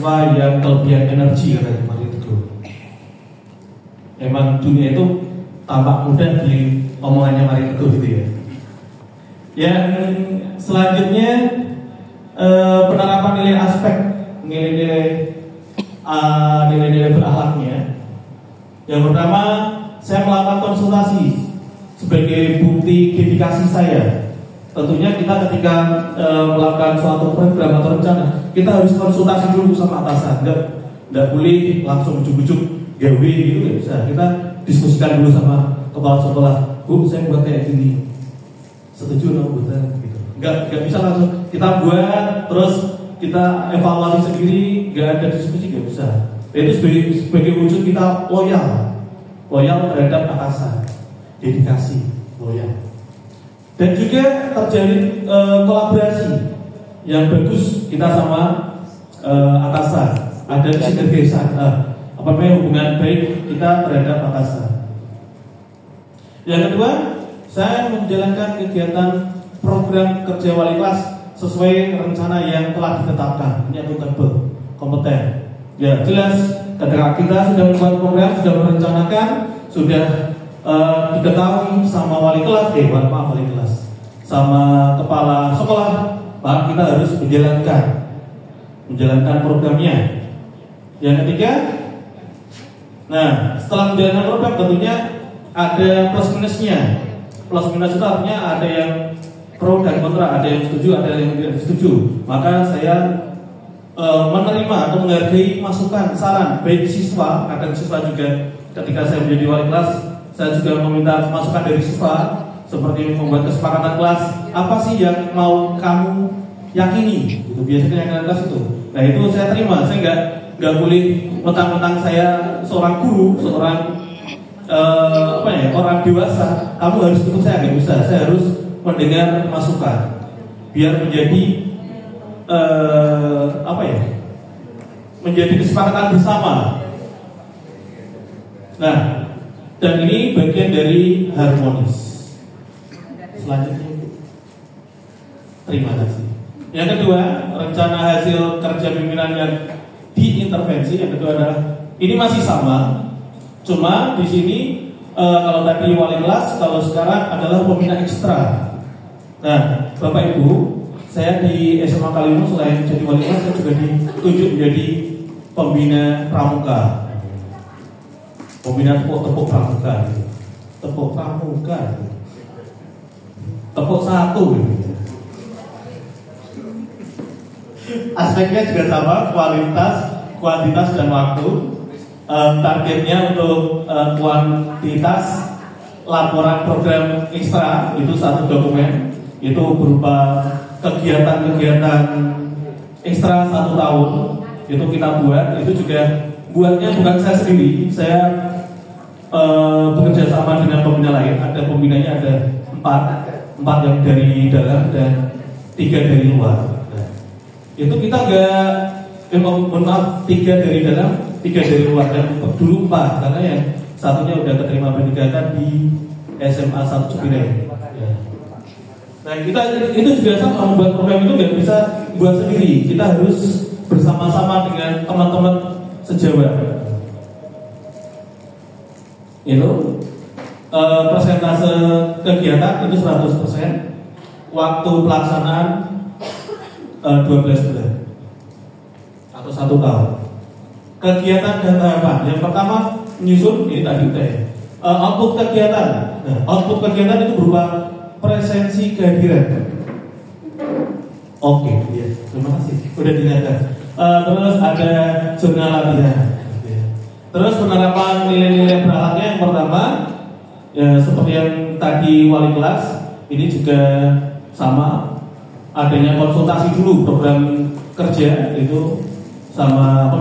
mahasiswa yang kelebihan energi katanya Mario Teguh. Emang dunia itu tampak mudah di omongannya Mario Teguh gitu ya. Yang selanjutnya penerapan nilai aspek nilai-nilai berakhlaknya. Yang pertama, saya melakukan konsultasi sebagai bukti dedikasi saya. Tentunya kita ketika melakukan suatu program atau rencana, kita harus konsultasi dulu sama atasan. Nggak boleh langsung ujuk-ujuk gawe gitu, nggak bisa. Kita diskusikan dulu sama kepala sekolah. Bu, saya buat kayak gini. Setuju atau bukan? Gitu. Nggak bisa langsung kita buat terus kita evaluasi sendiri, nggak ada diskusi, nggak bisa. Itu sebagai wujud kita loyal terhadap atasan, dedikasi, loyal. Dan juga terjadi kolaborasi yang bagus kita sama atasan. Ada sinergisan, hubungan baik kita terhadap atasan. Yang kedua, saya menjalankan kegiatan program kerja wali kelas sesuai rencana yang telah ditetapkan. Ini akuntabel, kompeten. Ya jelas, ketika kita sudah membuat program, sudah merencanakan, sudah diketahui sama wali kelas, sama kepala sekolah, Pak, kita harus menjalankan programnya. Yang ketiga, nah setelah menjalankan program tentunya ada plus minusnya. Plus minus itu artinya ada yang pro dan kontra, ada yang setuju, ada yang tidak setuju. Maka saya menerima atau menghargai masukan, saran baik siswa, kadang siswa juga ketika saya menjadi wali kelas, saya juga meminta masukan dari siswa seperti membuat kesepakatan kelas, apa sih yang mau kamu yakini? Itu biasanya yang kelas itu. Nah itu saya terima, saya nggak boleh mentang-mentang saya seorang guru, seorang orang dewasa, kamu harus ikut saya, nggak bisa. Saya harus mendengar masukan biar menjadi menjadi kesepakatan bersama. Nah, dan ini bagian dari harmonis. Selanjutnya, terima kasih. Yang kedua, rencana hasil kerja pimpinan yang diintervensi. Yang kedua adalah ini masih sama, cuma di sini kalau tadi wali kelas, kalau sekarang adalah pembina ekstra. Nah, Bapak Ibu, saya di SMA Kalimun selain jadi wali kelas, saya juga ditunjuk menjadi pembina pramuka. Pembina tepuk pramuka. Tepuk satu. Aspeknya juga sama, kuantitas dan waktu. Targetnya untuk kuantitas laporan program ekstra itu satu dokumen, itu berupa kegiatan-kegiatan ekstra 1 tahun. Itu kita buat, itu juga buatnya bukan saya sendiri, saya bekerja sama dengan pembina lain. Ada pembinanya ada 4 yang dari dalam dan 3 dari luar. Nah, itu kita maaf 3 dari dalam, 3 dari luar, dan dulu 4 karena yang satunya udah keterima pendidikan di SMA 1 Cipinang. Ya. Nah kita itu juga sama, membuat program itu nggak bisa buat sendiri, kita harus bersama-sama dengan teman-teman sejawat. Itu persentase kegiatan itu 100%, waktu pelaksanaan 12 bulan atau 1 tahun. Kegiatan dan tahapan. Yang pertama menyusun, ini tadi udah ya. Output kegiatan. Nah, output kegiatan itu berupa presensi kehadiran. Oke, ya, terima kasih. Udah dinyatakan. Terus ada jurnal latihan. Terus penerapan nilai-nilai berakhlaknya yang pertama, ya seperti yang tadi wali kelas, ini juga sama. Adanya konsultasi dulu program kerja itu sama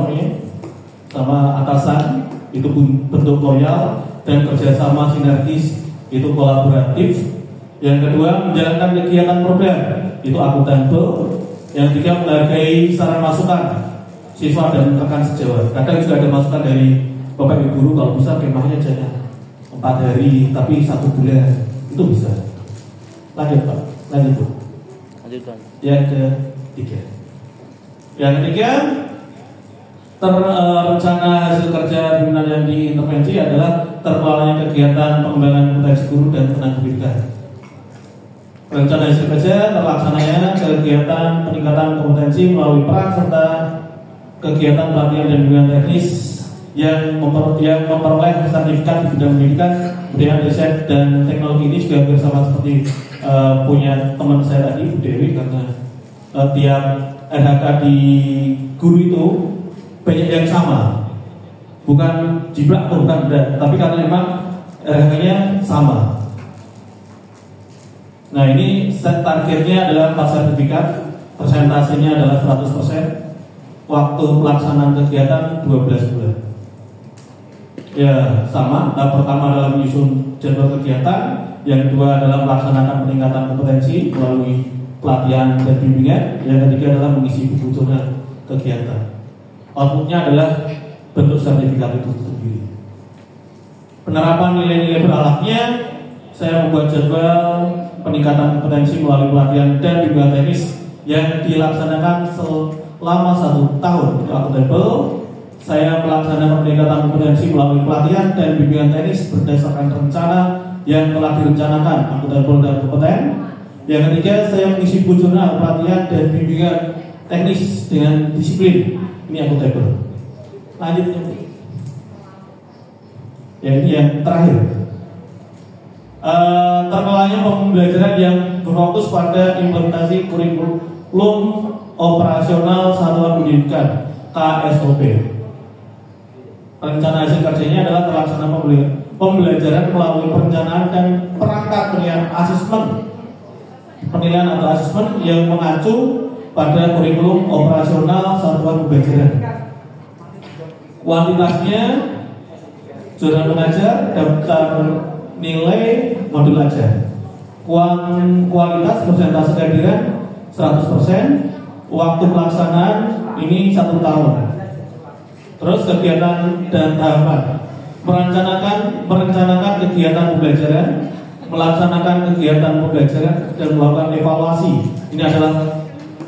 sama atasan, itu bentuk loyal, dan kerjasama sinergis itu kolaboratif. Yang kedua, menjalankan kegiatan program itu akuntabel. Yang ketiga, menghargai saran masukan siswa dan rekan sejawat. Kadang juga ada masukan dari Bapak Ibu guru, kalau bisa kemahnya jangan 4 hari tapi 1 bulan, itu bisa. Lanjut Pak, lanjut Bu. Lanjutkan. Yang ketiga, Rencana hasil kerja pimpinan yang diintervensi adalah terkelolanya kegiatan pengembangan kompetensi guru dan tenaga pendidikan. Rencana hasil kerja terlaksananya kegiatan peningkatan kompetensi melalui peran serta kegiatan pelatihan dan bimbingan teknis yang memperoleh sertifikat di bidang pendidikan, budaya, riset dan teknologi. Ini juga bersama seperti punya teman saya tadi, Bu Dewi, karena tiap RHK di guru itu banyak yang sama, bukan jiplak atau bukan berat, tapi karena memang RHK-nya sama. Nah, ini set targetnya adalah 4 sertifikat, persentasenya adalah 100%, waktu pelaksanaan kegiatan 12 bulan. Ya, sama. Tahap pertama adalah menyusun jadwal kegiatan, yang kedua adalah melaksanakan peningkatan kompetensi melalui pelatihan dan bimbingan, yang ketiga adalah mengisi buku jurnal kegiatan. Outputnya adalah bentuk sertifikat itu sendiri. Penerapan nilai-nilai beralatnya, saya membuat jadwal peningkatan kompetensi melalui pelatihan dan bimbingan teknis yang dilaksanakan selama 1 tahun. Itu akuntabel. Saya melaksanakan peningkatan kompetensi melalui pelatihan dan bimbingan teknis berdasarkan rencana yang telah direncanakan, akuntabel dan kompeten. Yang ketiga, saya mengisi buku jurnal pelatihan dan bimbingan teknis dengan disiplin. Ini akuntabel. Lanjutnya, ini yang terakhir. Terkelolanya pembelajaran yang berfokus pada implementasi kurikulum operasional satuan pendidikan KSOP. Rencana hasil kerjanya adalah terlaksana pembelajaran melalui perencanaan dan perangkat penilaian atau asesmen yang mengacu pada kurikulum operasional satuan pembelajaran. Kuantitasnya jurnal mengajar, daftar nilai, modul ajar. Kualitas persentase kehadiran 100%, waktu pelaksanaan ini 1 tahun. Terus kegiatan dan tahapan, merencanakan kegiatan pembelajaran, melaksanakan kegiatan pembelajaran dan melakukan evaluasi. Ini adalah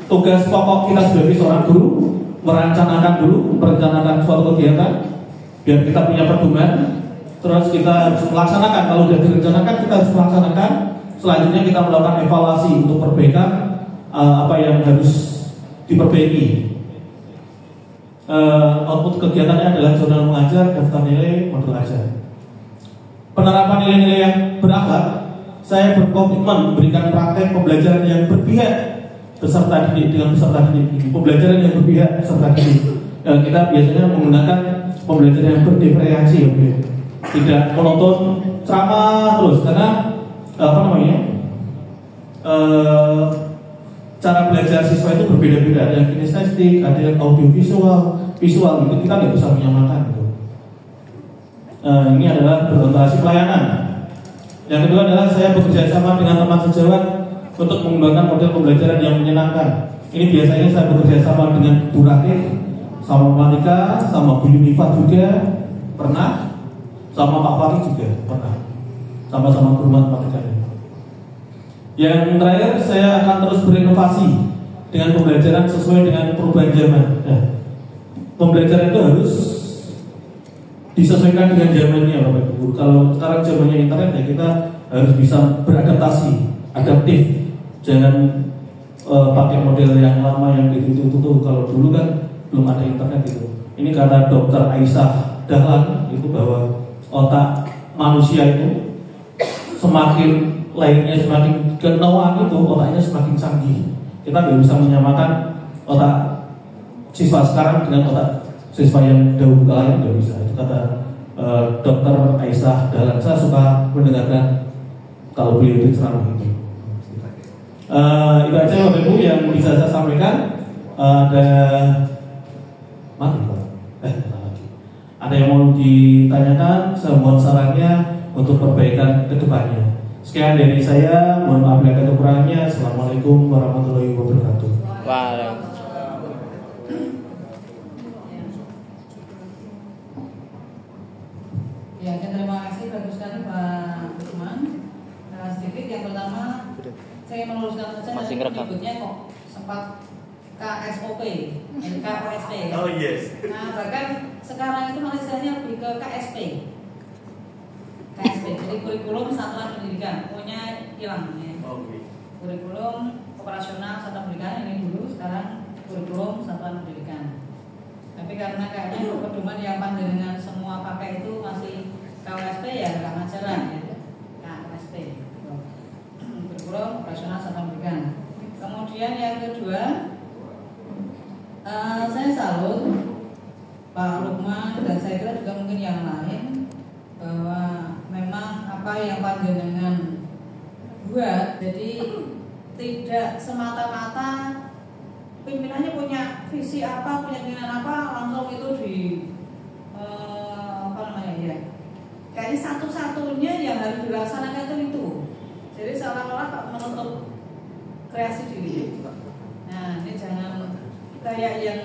tugas pokok kita sebagai seorang guru, merencanakan suatu kegiatan biar kita punya pedoman. Terus kita harus melaksanakan, kalau sudah direncanakan kita harus melaksanakan. Selanjutnya kita melakukan evaluasi untuk perbaikan apa yang harus diperbaiki. Output kegiatannya adalah jurnal mengajar, daftar nilai, modul ajar. Penerapan nilai-nilai yang berakhlak, saya berkomitmen memberikan praktek pembelajaran yang berpihak peserta didik dengan peserta didik. Pembelajaran yang berpihak peserta didik. Kita biasanya menggunakan pembelajaran yang berdiferensiasi, tidak monoton ceramah terus, karena cara belajar siswa itu berbeda-beda. Ada yang kinestetik, ada yang audiovisual, visual gitu. Kita nggak bisa menyamakan gitu. Ini adalah berorientasi pelayanan. Yang kedua adalah saya bekerja sama dengan teman sejawat untuk mengembangkan model pembelajaran yang menyenangkan. Ini biasanya saya bekerja sama dengan Bu Ratih, sama Malika, sama Bu Yunifat juga pernah, sama Pak Fahri juga pernah, sama-sama berhormat Malika. Yang terakhir, saya akan terus berinovasi dengan pembelajaran sesuai dengan perubahan zaman. Pembelajaran itu harus disesuaikan dengan zamannya, Bapak Ibu. Kalau sekarang zamannya internet, ya kita harus bisa beradaptasi, adaptif. Jangan pakai model yang lama yang ditutup. Kalau dulu kan belum ada internet gitu. Ini kata Dr. Aisyah Dahlan itu bahwa otak manusia itu semakin lainnya semakin kenauan itu otaknya semakin canggih. Kita nggak bisa menyamakan otak siswa sekarang dengan otak siswa yang dahulu kala, nggak bisa. Itu kata Dr. Aisyah Dahlan. Saya suka mendengarkan kalau beliau itu ceramah itu. Itu aja Bapak Ibu yang bisa saya sampaikan. Ada ada yang mau ditanyakan, saya mohon sarannya untuk perbaikan ke depannya. Sekian dari saya, mohon maaf bila ada kekurangannya. Assalamualaikum warahmatullahi wabarakatuh. Waalaikumsalam. Ya, terima kasih, bagus sekali Pak Lukman. Sedikit yang pertama, saya meluruskan saja, Masih ngerekam. berikutnya kok sempat KSOP, KOSP. Oh yes. Nah bahkan sekarang itu malah istilahnya lebih ke KSP. KSP, jadi kurikulum satuan pendidikan, pokoknya hilang ya. Oke. Kurikulum operasional satuan pendidikan ini dulu, sekarang kurikulum satuan pendidikan. Tapi karena kayaknya pedoman yang panjenengan semua pakai itu masih KWSP ya nggak masalah ya. KWSP. Kurikulum operasional satuan pendidikan. Kemudian yang kedua, saya salut Pak Lukman dan saya kira juga mungkin yang lain bahwa memang apa yang panjenengan buat jadi tidak semata-mata pimpinannya punya visi apa, punya keinginan apa, langsung itu di apa namanya ya, kayaknya satu-satunya yang harus dilaksanakan itu. Jadi seolah-olah menutup kreasi diri. Nah ini jangan kayak yang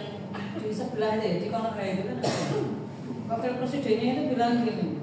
di sebelah deh, di Kongresi itu kan wakil presidennya itu bilang gini,